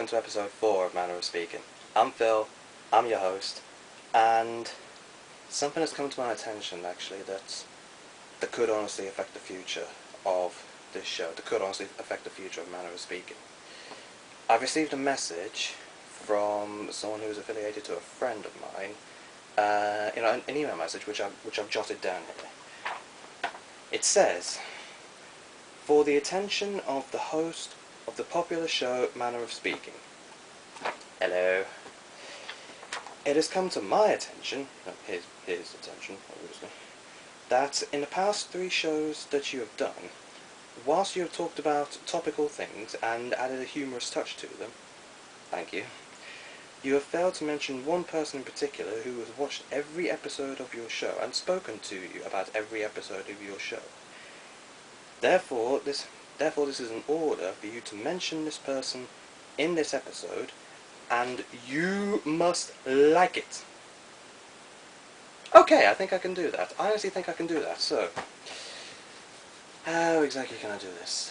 welcome to episode 4 of Manner of Speaking. I'm Phil, I'm your host, and something has come to my attention actually that could honestly affect the future of this show, that could honestly affect the future of Manner of Speaking. I've received a message from someone who is affiliated to a friend of mine, an email message which I've jotted down here. It says, "For the attention of the host of the popular show Manner of Speaking. Hello. It has come to my attention, his attention, obviously, that in the past 3 shows that you have done, whilst you have talked about topical things and added a humorous touch to them, thank you, you have failed to mention one person in particular who has watched every episode of your show and spoken to you about every episode of your show. Therefore, this is an order for you to mention this person in this episode, and you must like it." Okay, I think I can do that. I honestly think I can do that. So, how exactly can I do this?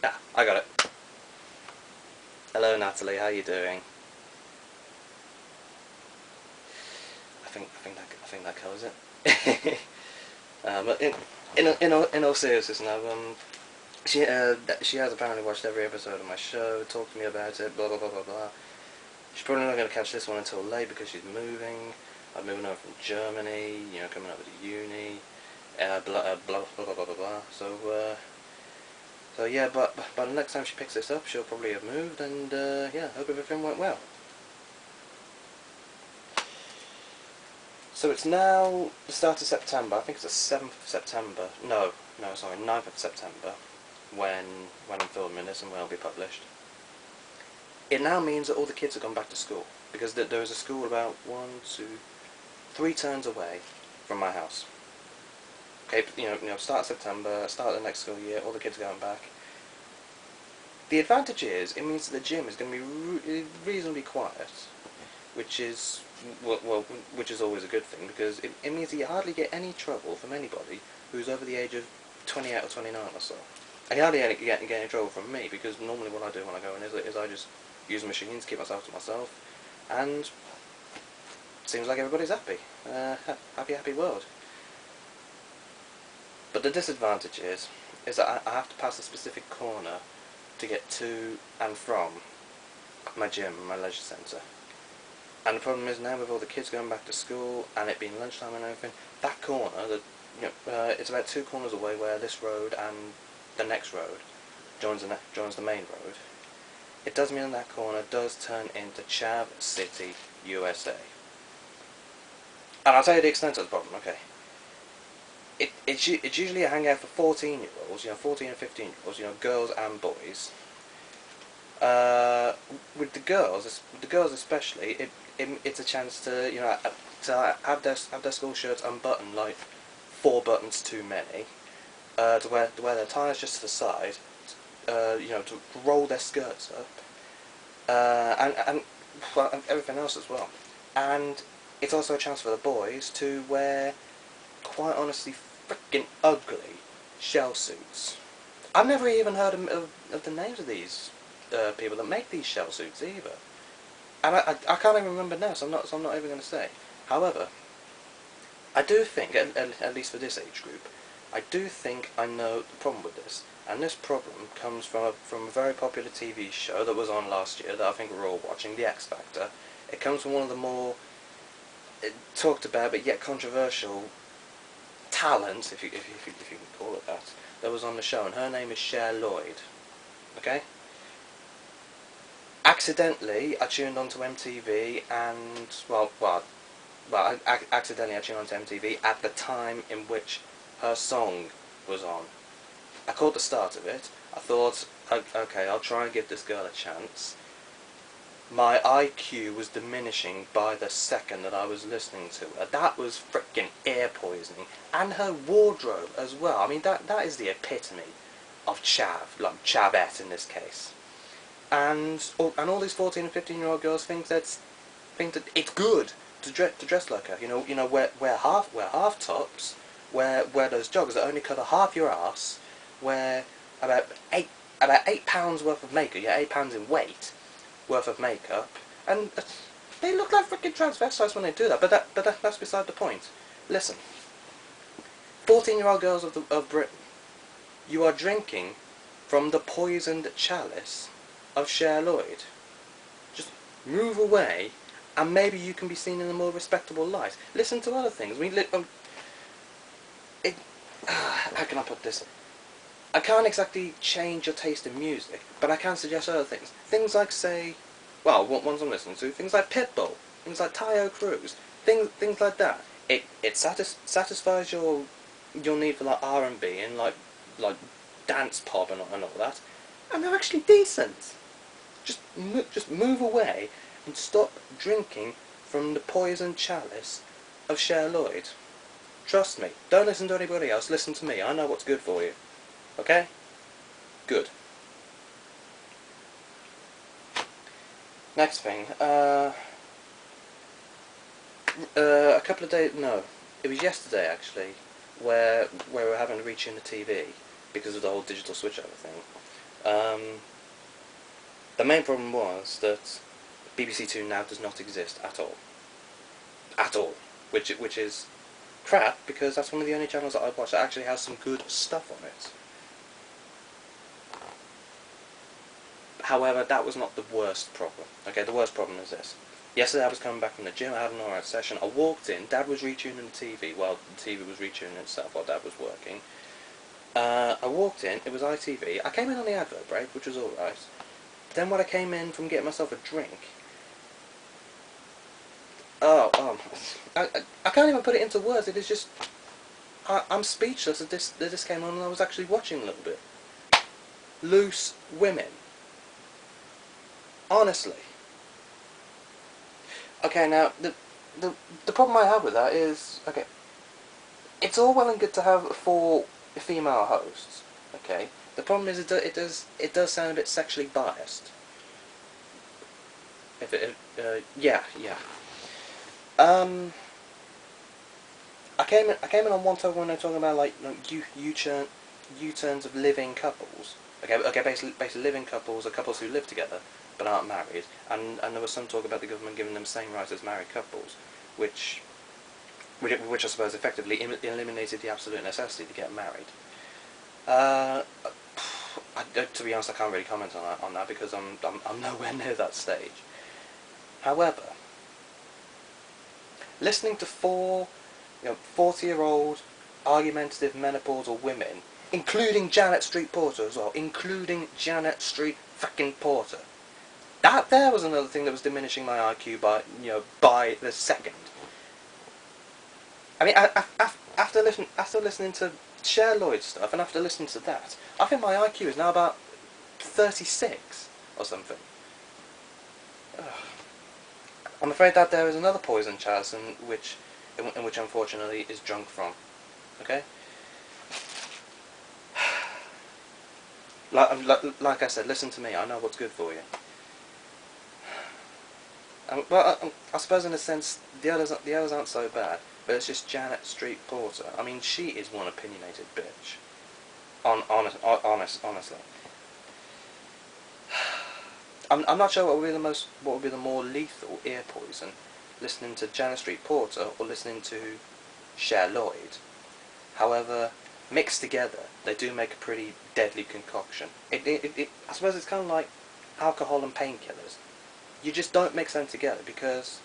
Ah, I got it. Hello, Natalie. How you doing? I think that covers it. But in all seriousness now, she has apparently watched every episode of my show, talked to me about it, blah blah blah blah blah. She's probably not going to catch this one until late because she's moving. I'm moving over from Germany, coming over to uni, blah blah blah blah blah blah. So yeah, but by the next time she picks this up, she'll probably have moved, and yeah, hope everything went well. So it's now the start of September. I think it's the 7th of September. No, sorry, 9th of September. When I'm filming this and when it'll be published. It now means that all the kids have gone back to school, because there is a school about 1, 2, 3 turns away from my house. Okay, start of September, start of the next school year, all the kids are going back. The advantage is, it means that the gym is going to be reasonably quiet, which is always a good thing, because it means that you hardly get any trouble from anybody who's over the age of 28 or 29 or so. And you hardly get any trouble from me, because normally what I do when I go in is I just use the machines, keep myself to myself, and it seems like everybody's happy. Happy world. But the disadvantage is that I have to pass a specific corner to get to and from my gym, my leisure centre. And the problem is now, with all the kids going back to school and it being lunchtime and everything, that corner, it's about 2 corners away where this road and the next road joins the main road. It does mean that corner does turn into Chav City, USA. And I'll tell you the extent of the problem, okay. It's usually a hangout for 14-year-olds, 14 and 15-year-olds, girls and boys. With the girls especially, it's a chance to to have their school shirts unbuttoned, like 4 buttons too many. To wear their ties just to the side, to roll their skirts up, and everything else as well. And it's also a chance for the boys to wear, quite honestly, freaking ugly shell suits. I've never even heard of the names of these people that make these shell suits either, and I can't even remember now, so I'm not even going to say. However, I do think, at least for this age group, I do think I know the problem with this, and this problem comes from a very popular TV show that was on last year that I think we're all watching, The X Factor. It comes from one of the more talked about but yet controversial talents, if you can call it that was on the show, and her name is Cher Lloyd. Okay? Accidentally, I tuned onto MTV, and accidentally I tuned onto MTV at the time in which her song was on. I caught the start of it. I thought, okay, I'll try and give this girl a chance. My IQ was diminishing by the second that I was listening to her. That was frickin' ear poisoning. And her wardrobe as well. I mean, that is the epitome of chav, like chavette in this case. And all these 14 and 15-year-old girls think that it's good to dress like her. Wear half tops. Wear those joggers that only cover half your ass. Wear about about £8 worth of makeup, yeah, £8 in weight worth of makeup, and they look like freaking transvestites when they do that. But that's beside the point. Listen, 14-year-old girls of Britain, you are drinking from the poisoned chalice of Cher Lloyd. Just move away, and maybe you can be seen in a more respectable light. Listen to other things. I mean, how can I put this? I can't exactly change your taste in music, but I can suggest other things. Things like, say, well, ones I'm listening to, things like Pitbull, things like Tayo Cruz, things like that. It satisfies your need for like R&B and like dance pop and all that, and they're actually decent. Just move away and stop drinking from the poisoned chalice of Cher Lloyd. Trust me. Don't listen to anybody else. Listen to me. I know what's good for you. Okay? Good. Next thing. A couple of days. No, it was yesterday actually, where we were having to retune the TV because of the whole digital switchover thing. The main problem was that BBC Two now does not exist at all. At all. Which is crap, because that's one of the only channels that I watch that actually has some good stuff on it. However, that was not the worst problem. Okay, the worst problem is this. Yesterday I was coming back from the gym, I had an alright session, I walked in, Dad was retuning the TV, well, the TV was retuning itself while Dad was working. I walked in, it was ITV, I came in on the advert break, which was alright. Then when I came in from getting myself a drink, I can't even put it into words, it is just, I'm speechless that this came on and I was actually watching a little bit. Loose women. Honestly. Okay, now, the problem I have with that is, okay, it's all well and good to have 4 female hosts, okay? The problem is it does sound a bit sexually biased. Yeah. I came in on one talk when they're talking about like U-turns of living couples. Okay, basically living couples are couples who live together but aren't married, and there was some talk about the government giving them the same rights as married couples, which I suppose effectively eliminated the absolute necessity to get married. To be honest, I can't really comment on that because I'm nowhere near that stage. However, listening to 4 40-year-old argumentative menopausal women, including Janet Street Porter as well, including Janet Street fucking Porter. That there was another thing that was diminishing my IQ by the second. I mean, after listening to Cher Lloyd stuff and after listening to that, I think my IQ is now about 36 or something. Ugh. I'm afraid that there is another poison chalice in which unfortunately is drunk from. Okay. Like I said, listen to me. I know what's good for you. Well, I suppose in a sense the others aren't so bad, but it's just Janet Street Porter. I mean, she is one opinionated bitch. Honestly. I'm not sure what would be the more lethal ear poison, listening to Janet Street Porter or listening to Cher Lloyd. However, mixed together, they do make a pretty deadly concoction. I suppose it's kind of like alcohol and painkillers. You just don't mix them together because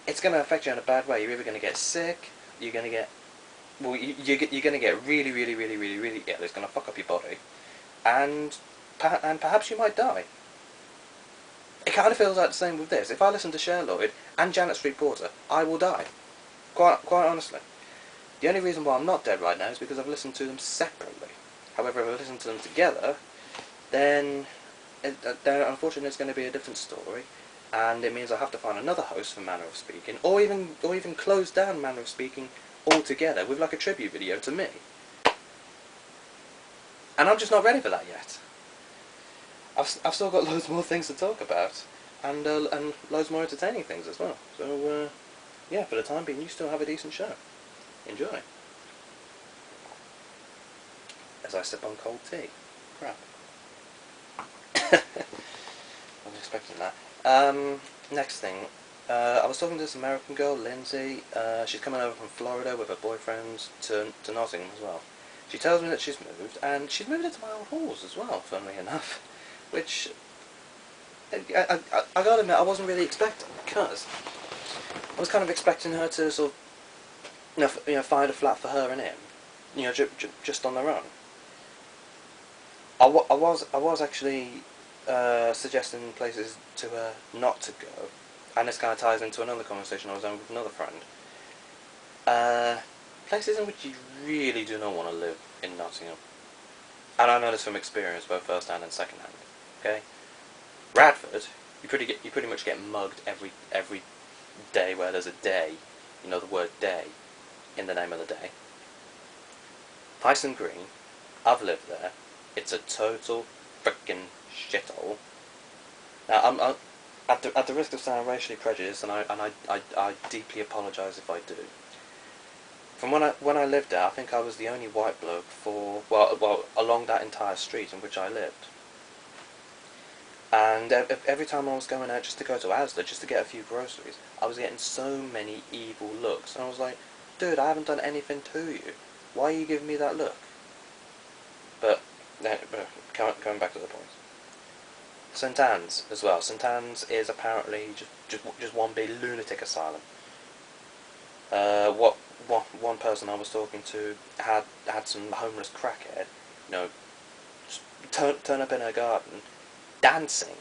it's going to affect you in a bad way. You're either going to get sick, you're going to get, well, you're going to get really ill. It's going to fuck up your body, and perhaps you might die. It kind of feels like the same with this. If I listen to Cher Lloyd and Janet Street Porter, I will die. Quite honestly. The only reason why I'm not dead right now is because I've listened to them separately. However, if I listen to them together, then unfortunately it's going to be a different story, and it means I have to find another host for Manner of Speaking, or even close down Manner of Speaking altogether with like a tribute video to me. And I'm just not ready for that yet. I've still got loads more things to talk about, and loads more entertaining things as well. So yeah, for the time being, you still have a decent show. Enjoy. As I sip on cold tea. crap. I was expecting that. Next thing, I was talking to this American girl, Lindsay. She's coming over from Florida with her boyfriend to Nottingham as well. She tells me that she's moved, and she's moved into my old halls as well, funnily enough. Which, I gotta admit, I wasn't really expecting, because I was kind of expecting her to sort of, find a flat for her and him, just on their own. I was actually suggesting places to her not to go, and this kind of ties into another conversation I was having with another friend. Places in which you really do not want to live in Nottingham, and I know this from experience, both first hand and second hand. Okay, Radford, you pretty much get mugged every day where there's a day, the word day, in the name of the day. Hyson Green, I've lived there. It's a total frickin' shithole. Now, I'm at the risk of sounding racially prejudiced, and I deeply apologise if I do. From when I lived there, I think I was the only white bloke for well along that entire street in which I lived. And every time I was going out just to go to Asda, just to get a few groceries, I was getting so many evil looks, and I was like, dude, I haven't done anything to you. Why are you giving me that look? But going back to the point. St Anne's as well. St Anne's is apparently just one big lunatic asylum. One person I was talking to had some homeless crackhead, just turn up in her garden, dancing.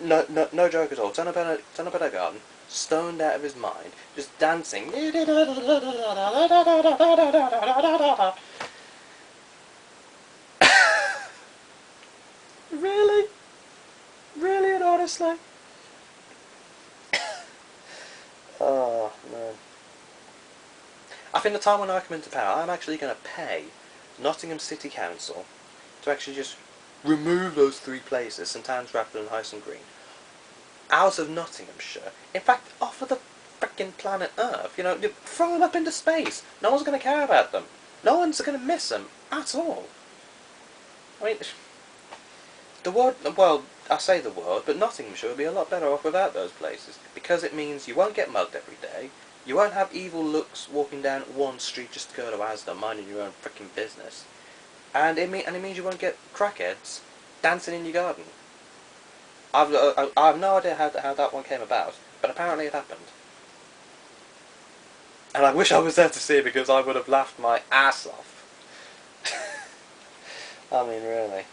No joke at all. Turn up in her garden, stoned out of his mind, just dancing. Really? Really and honestly? Oh, man. I think the time when I come into power, I'm actually going to pay Nottingham City Council to actually just remove those three places, St Anne's, Radford and Hyson Green, out of Nottinghamshire. In fact, off of the frickin' planet Earth. Throw them up into space. No one's going to care about them. No one's going to miss them at all. I mean, the world, well, I say the world, but Nottinghamshire would be a lot better off without those places, because it means you won't get mugged every day, you won't have evil looks walking down one street just to go to Asda, minding your own frickin' business, and it means you won't get crackheads dancing in your garden. I have no idea how that one came about, but apparently it happened. And I wish I was there to see it, because I would have laughed my ass off. I mean, really.